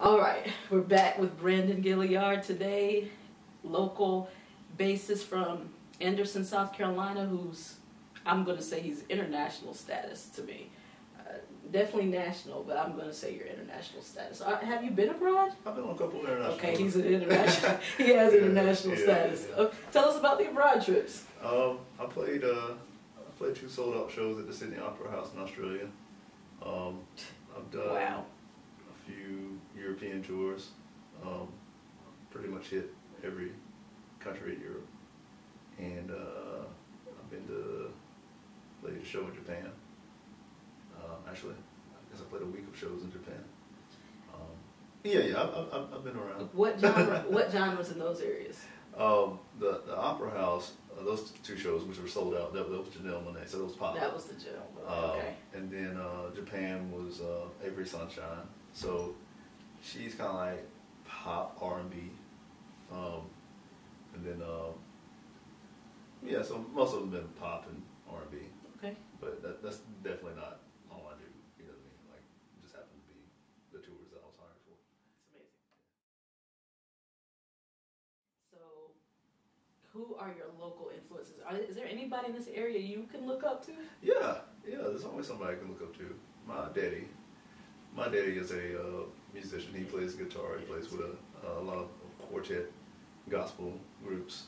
All right, we're back with Brandon Gilliard today, local bassist from Anderson, South Carolina, who's, I'm going to say he's international status to me. Definitely national, but I'm going to say you're international status. Have you been abroad? I've been on a couple of international. Okay, he's an international. He has international status. Yeah. Tell us about the abroad trips. I played 2 sold-out shows at the Sydney Opera House in Australia. I've done a few European tours. Pretty much hit every country in Europe, and I've been to play a show in Japan. Actually, I guess I played a week of shows in Japan. I've been around. What genre? What genres in those areas? The Opera House, those 2 shows which were sold out, that was Janelle Monáe, so that was pop. That was the Janelle. Okay. And then Japan was Avery Sunshine, so she's kind of like pop R&B, and then so most of them have been pop and R&B. Okay. But that's definitely not all I do. You know what I mean? Like, it just happened to be the tours that I was hired for. That's amazing. So, who are your local influences? Is there anybody in this area you can look up to? Yeah. There's always somebody I can look up to. My daddy is a musician. He plays guitar. He plays with a lot of quartet gospel groups.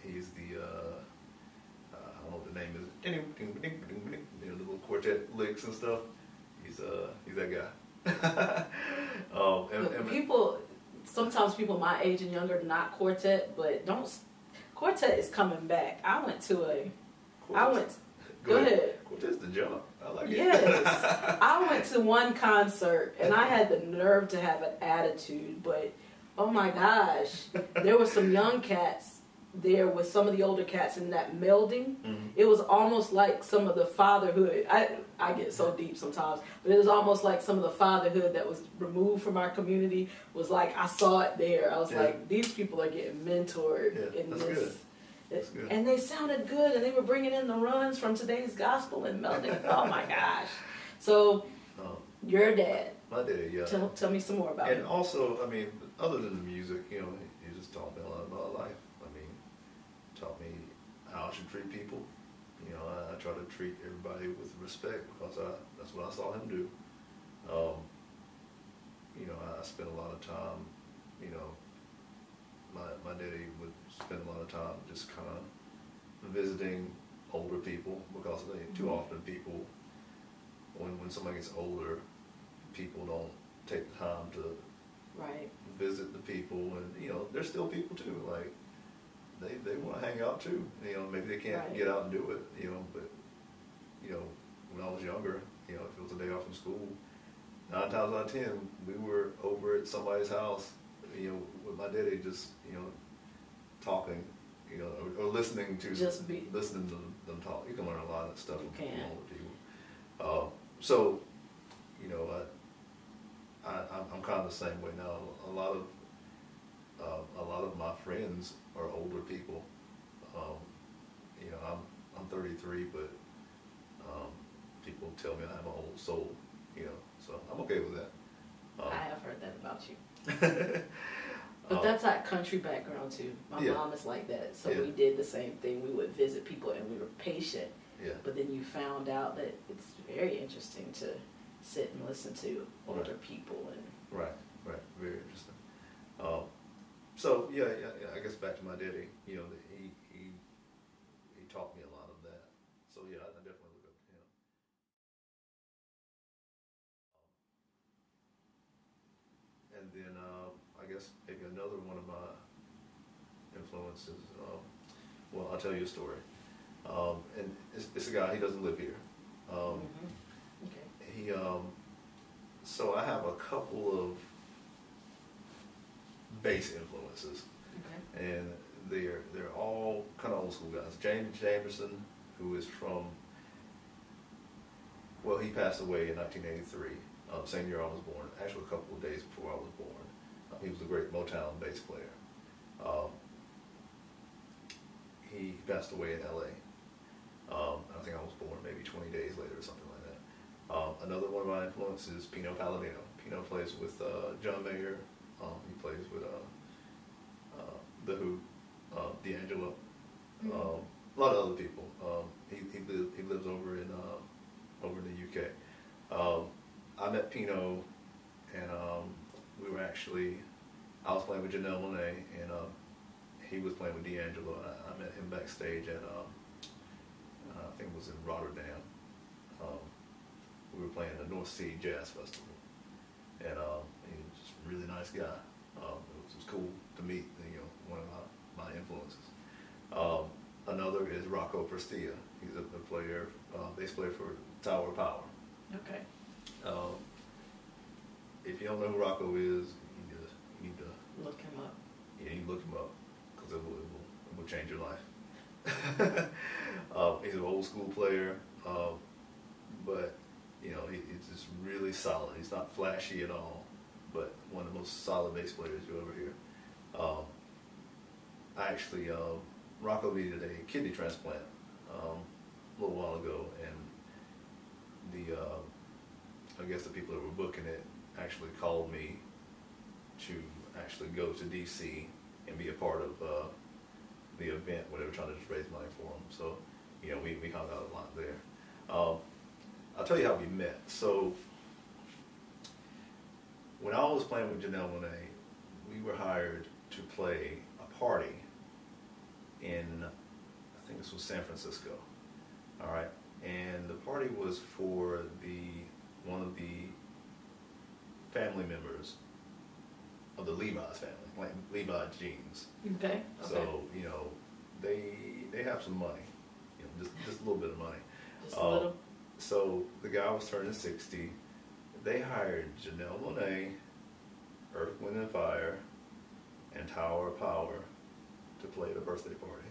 He's the I don't know what the name is. You know, the little quartet licks and stuff. He's that guy. Sometimes people my age and younger, not quartet, but quartet is coming back. Go ahead. Quartet's the jump. I like it. Yes. I went to one concert and I had the nerve to have an attitude, but oh my gosh, there were some young cats there with some of the older cats in that melding. Mm-hmm. It was almost like some of the fatherhood. I get so deep sometimes, but it was almost like some of the fatherhood that was removed from our community was like, I saw it there. I was like, these people are getting mentored in this. Good. That's good. And they sounded good, and they were bringing in the runs from today's gospel and melding. Oh my gosh. So, your dad. My dad, yeah. Tell me some more about it. And also, I mean, other than the music, you know, he just taught me a lot about life. Taught me how I should treat people. You know, I try to treat everybody with respect because that's what I saw him do. You know, I spent a lot of time, you know, my daddy would spend a lot of time just kind of visiting older people because too often people, when somebody gets older, people don't take the time to visit the people, and you know, they're still people too. Like, they want to hang out too. You know, maybe they can't get out and do it, you know, but, you know, when I was younger, you know, if it was a day off from school, 9 times out of 10, we were over at somebody's house, you know, with my daddy just, you know, talking, you know, or listening to listening to them talk. You can learn a lot of stuff from older people. So, you know, I'm kind of the same way now. A lot of my friends are older people. You know, I'm 33, but people tell me I have an old soul. You know, so I'm okay with that. I have heard that about you. But that's our country background too. My mom is like that, so we did the same thing. We would visit people and we were patient. Yeah. But then you found out that it's very interesting to sit and listen to older people and. Right, very interesting. So I guess back to my daddy. You know, he taught me a lot of that. So yeah, I definitely look up to him. And then I guess maybe another one of my influences. Well, I'll tell you a story. And it's a guy. He doesn't live here. He so I have a couple of bass influences, and they're all kind of old school guys. James Jamerson, who is from, well, he passed away in 1983, same year I was born. Actually, a couple of days before I was born. He was a great Motown bass player. He passed away in L.A. I think I was born Another one of my influences is Pino Palladino. Pino plays with John Mayer. He plays with The Who, D'Angelo, a lot of other people. He lives over in the UK. I met Pino, and I was playing with Janelle Monáe, and he was playing with D'Angelo. And I met him backstage at I think it was in Rotterdam. We were playing the North Sea Jazz Festival, and he was just a really nice guy. It was cool to meet, one of my influences. Another is Rocco Prestia. He's a player, bass player for Tower of Power. Okay. If you don't know who Rocco is, you need to look him up. Yeah, you need to look him up, because it will change your life. He's an old school player, but he's just really solid. He's not flashy at all, but one of the most solid bass players you'll ever hear. Rocco needed a kidney transplant a little while ago, and I guess the people that were booking it actually called me to actually go to DC and be a part of the event where they were trying to just raise money for him. So, we hung out a lot there. I'll tell you how we met. So, when I was playing with Janelle Monáe, we were hired to play a party in, I think this was San Francisco. All right, and the party was for one of the family members of the Levi's family, like Levi jeans. Okay. So they have some money, just a little bit of money. Just a little. So the guy was turning 60. They hired Janelle Monáe, Earth, Wind and Fire, and Tower of Power to play the birthday party.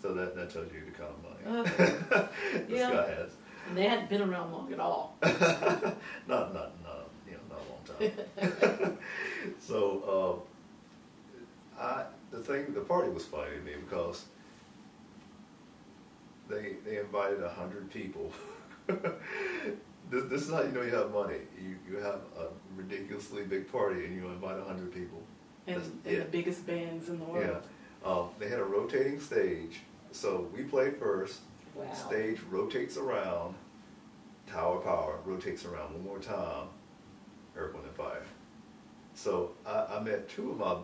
So that tells you the kind of money this guy has. And they hadn't been around long at all. not a long time. So the party was funny to me because they invited 100 people. This is how you know you have money. You have a ridiculously big party and you invite 100 people. And the biggest bands in the world. Yeah. They had a rotating stage. So we play first. Wow. Stage rotates around. Tower Power rotates around one more time. Earth, Wind and Fire. So I met two of my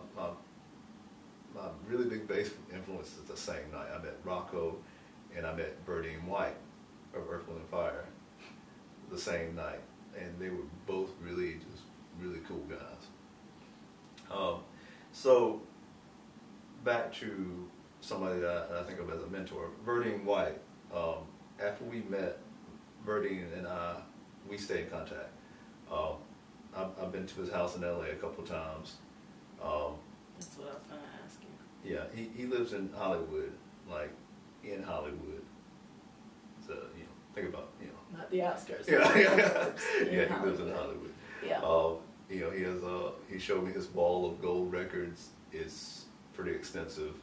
really big bass influences the same night. I met Rocco and I met Birdie White of Earth, Wind and Fire the same night. And they were both really cool guys. So back to somebody that I think of as a mentor, Birdie White. After we met, Birdie and I, we stayed in contact. I've been to his house in LA a couple of times. That's what I was going to ask you. Yeah, he lives in Hollywood, like in Hollywood. So, think about, Not the outskirts. Yeah, He lives in Hollywood. Yeah. He showed me his wall of gold records. It's pretty extensive.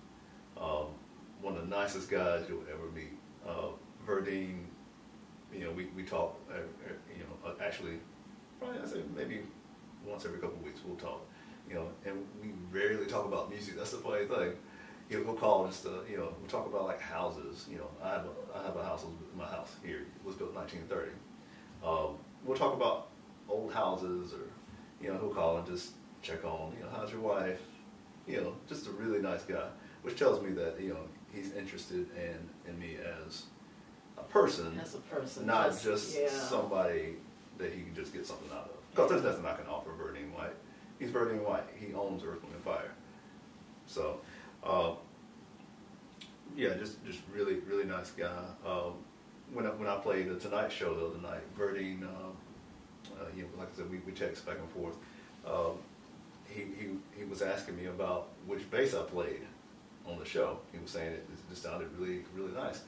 One of the nicest guys you'll ever meet. Verdine, we talk, actually, probably I'd say maybe once every couple of weeks we'll talk, and we rarely talk about music. That's the funny thing. He'll call just we'll talk about like houses. I have a house. My house here was built in 1930. We'll talk about old houses, or he'll call and just check on how's your wife. Just a really nice guy, which tells me that he's interested in me as a person. As a person, not just somebody that he can just get something out of. Because there's nothing I can offer Birdie White. He's Birdie White. He owns Earth, Wind and Fire. So, just really nice guy. When I played the Tonight Show the other night, Birdie, like I said, we text back and forth. He was asking me about which bass I played on the show. He was saying it just sounded really nice,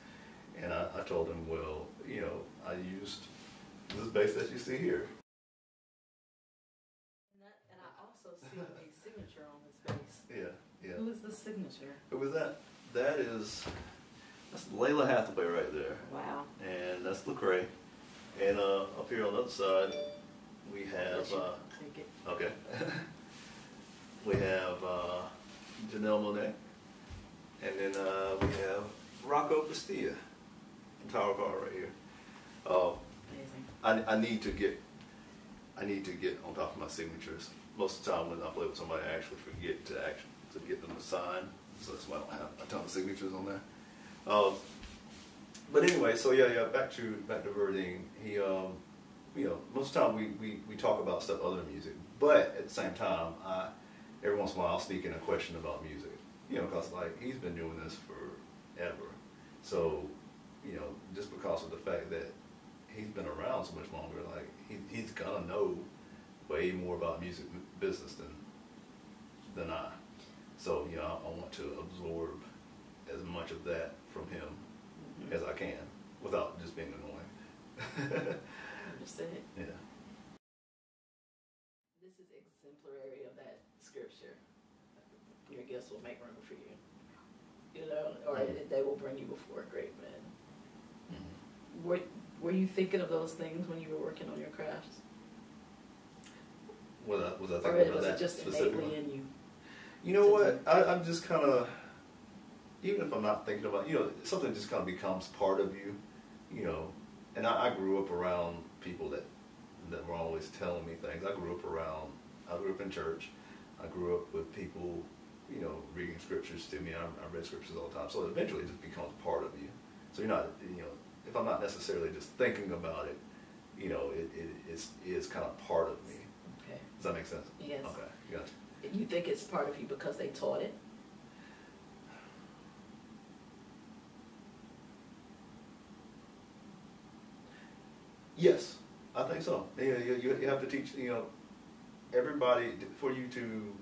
and I told him, well, I used this bass that you see here. And I also see a signature on his bass. Yeah. Who is the signature? Who was that? That's Layla Hathaway right there. Wow. And that's Lecrae. And up here on the other side, we have, okay, we have Janelle Monáe, and then we have Rocco Bastia, Tower Car right here. Amazing. I need to get on top of my signatures. Most of the time when I play with somebody, I actually forget to get them to sign, so that's why I don't have a ton of signatures on there. But anyway, so yeah, back to Verdine. He, most of the time we talk about stuff other than music, but at the same time, every once in a while I'll sneak in a question about music, because like he's been doing this forever. So, just because of the fact that he's been around so much longer, like he's gonna know way more about music business than I. So, I want to absorb as much of that from him as I can without just being annoying. Understood. Yeah. This is exemplary of that scripture. Your gifts will make room for you. Or they will bring you before great men. Mm-hmm. Were you thinking of those things when you were working on your crafts? Was I thinking or about was that it just innately in you? You know what? I'm just kind of, even if I'm not thinking about, something just kind of becomes part of you, And I grew up around people that were always telling me things. I grew up in church. I grew up with people, reading scriptures to me. I read scriptures all the time. So eventually it just becomes part of you. So you're not, if I'm not necessarily just thinking about it, it is kind of part of me. Okay. Does that make sense? Yes. Okay, gotcha. You think it's part of you because they taught it? Yes, I think so. You have to teach, everybody, for you to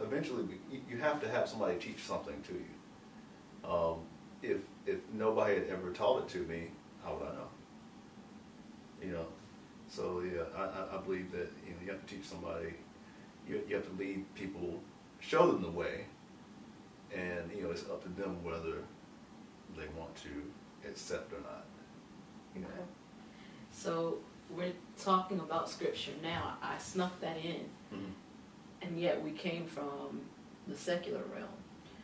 eventually, you have to have somebody teach something to you. If nobody had ever taught it to me, how would I know? So yeah, I believe that you have to teach somebody. You have to lead people, show them the way, and it's up to them whether they want to accept or not. Okay. So we're talking about scripture now. I snuck that in, and yet we came from the secular realm.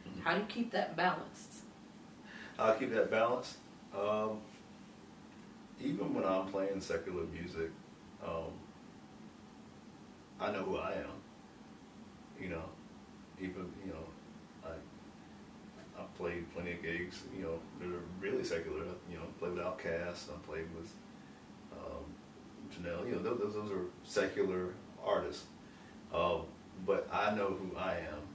Mm-hmm. How do you keep that balanced? How I keep that balanced? Even when I'm playing secular music, I know who I am. I played plenty of gigs, that are really secular. Played with Outkast. I played with Janelle. Those are secular artists. But I know who I am.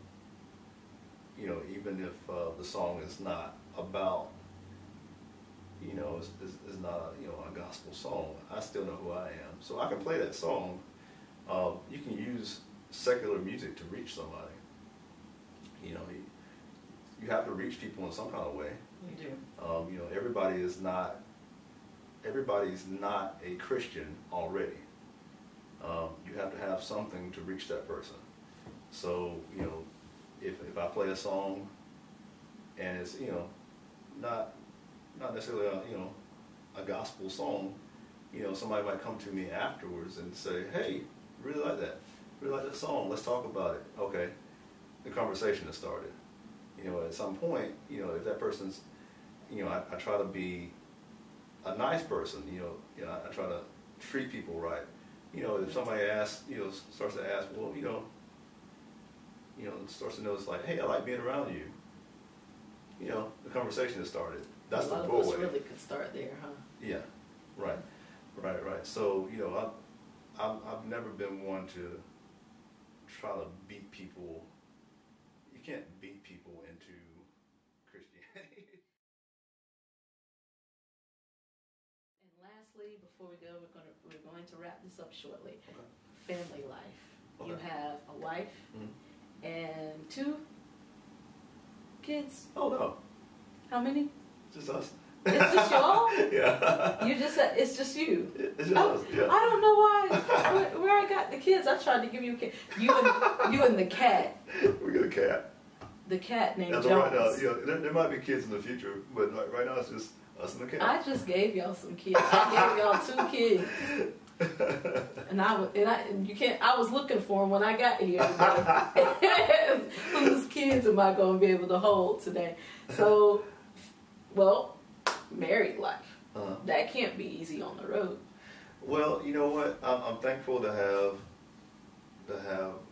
Even if the song is not about, is not a gospel song, I still know who I am. So I can play that song. You can use secular music to reach somebody. You have to reach people in some kind of way. You do. Everybody's not a Christian already. You have to have something to reach that person. So, if I play a song and it's, not necessarily a gospel song, somebody might come to me afterwards and say, hey, really like that song, let's talk about it. Okay, the conversation has started. At some point, if that person's, I try to be a nice person, I try to treat people right. If somebody asks, starts to ask, well, starts to notice like, hey, I like being around you. The conversation has started. That's the doorway. A lot of us really could start there, huh? Yeah, right. So, I've never been one to try to beat people. You can't beat people into Christianity. And lastly, before we go, we're going to wrap this up shortly. Okay. Family life. Okay. You have a wife and 2 kids. Oh no. How many? Just us. It's just y'all? Yeah. You just said it's just you. It's just us. Yeah. I don't know why. Where I got the kids? I tried to give you a kid. You and the cat. We got a cat. The cat named Jones. Right now, there might be kids in the future, but right now it's just Us and the cat. I just gave y'all some kids. I gave y'all 2 kids. And I was looking for them when I got here today. Whose kids am I going to be able to hold today? So, well, married life. That can't be easy on the road. Well, you know what? I'm thankful to have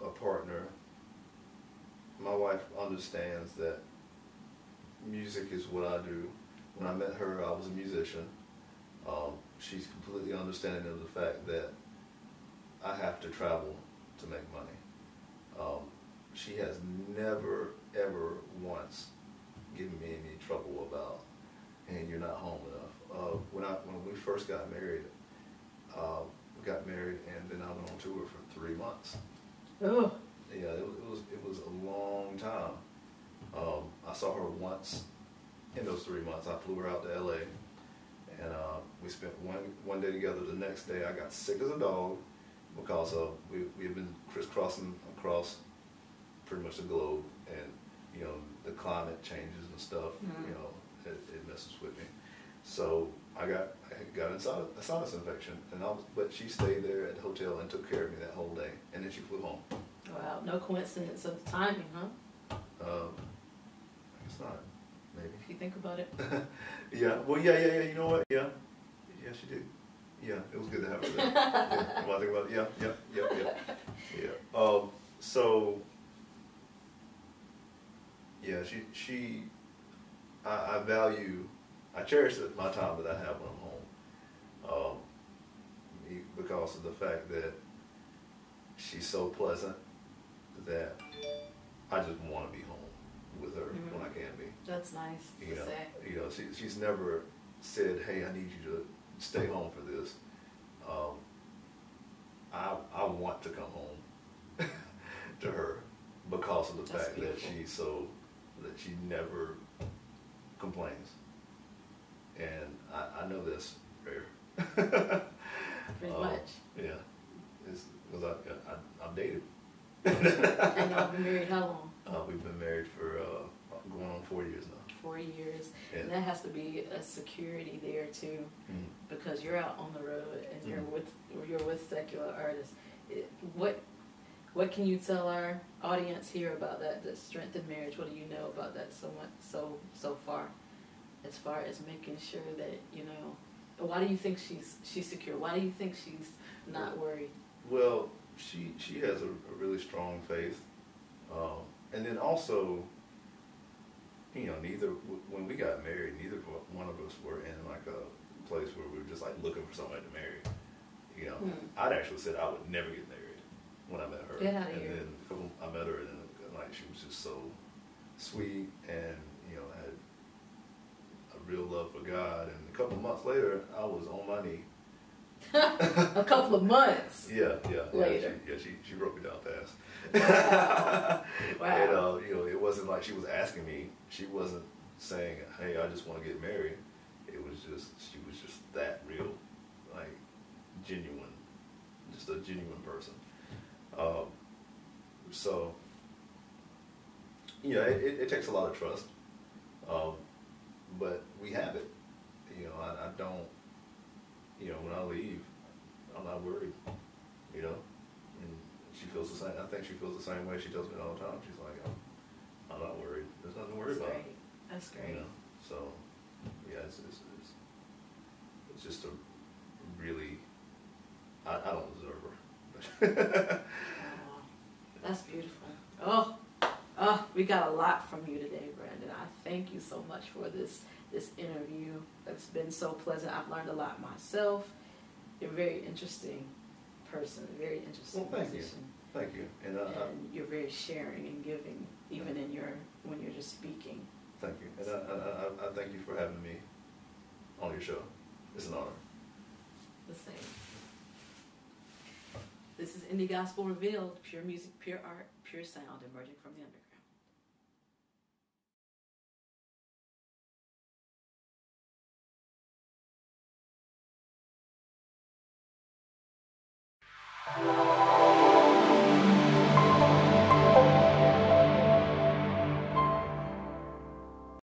a partner. My wife understands that music is what I do. When I met her, I was a musician. She's completely understanding of the fact that I have to travel to make money. She has never, ever once given me any trouble about, and you're not home enough. When we first got married, and then I went on tour for 3 months. Oh. Yeah, it was a long time. I saw her once in those 3 months. I flew her out to LA, and we spent one day together. The next day, I got sick as a dog because we had been crisscrossing across pretty much the globe, and you know the climate changes and stuff. Mm-hmm. You know, it messes with me. So I got a sinus infection, but she stayed there at the hotel and took care of me that whole day, and then she flew home. Wow, no coincidence of the timing, huh? I guess not. Maybe. If you think about it. Yeah. Well, yeah. You know what? Yeah, she did. Yeah, it was good to have her there. Yeah. When I think about it, yeah. So, yeah, I cherish my time that I have when I'm home, because of the fact that she's so pleasant that I just want to be home with her when I can be. That's nice to say. You know, she's never said, "Hey, I need you to stay home for this." I want to come home to her because of the fact that she never complains, and I know that's rare. Pretty much. Yeah, because I'm dated. And y'all been married how long? We've been married for going on 4 years now. 4 years. Yeah. And that has to be a security there too, because you're out on the road and you're with secular artists. What can you tell our audience here about that? The strength in marriage. What do you know about that so far? As far as making sure that why do you think she's secure? Why do you think she's not worried? Well, she has a really strong faith, and then also, when we got married, neither one of us were in like a place where we were just like looking for somebody to marry. I'd actually said I would never get married when I met her. Get out of here. Then I met her, and then like she was just so sweet, and had a real love for God. And a couple of months later, I was on my knee. A couple of months. Yeah. Later. She broke me down fast. Wow. And it wasn't like she was asking me. She wasn't saying, "Hey, I just want to get married." It was just she was just that real, like genuine, just a genuine person. So it takes a lot of trust, but we have it. I don't. When I leave, I'm not worried, and she feels the same. I think she feels the same way. She tells me all the time. She's like, I'm not worried. There's nothing to worry about. That's great. So, yeah, it's just a really, I don't deserve her. Oh, that's beautiful. Oh, we got a lot from you today, Brandon. I thank you so much for this interview. It's been so pleasant. I've learned a lot myself. You're a very interesting person, a very interesting musician. Thank you. And you're very sharing and giving, even when you're just speaking. Thank you. And I thank you for having me on your show. It's an honor. The same. This is Indie Gospel Revealed, pure music, pure art, pure sound emerging from the underground.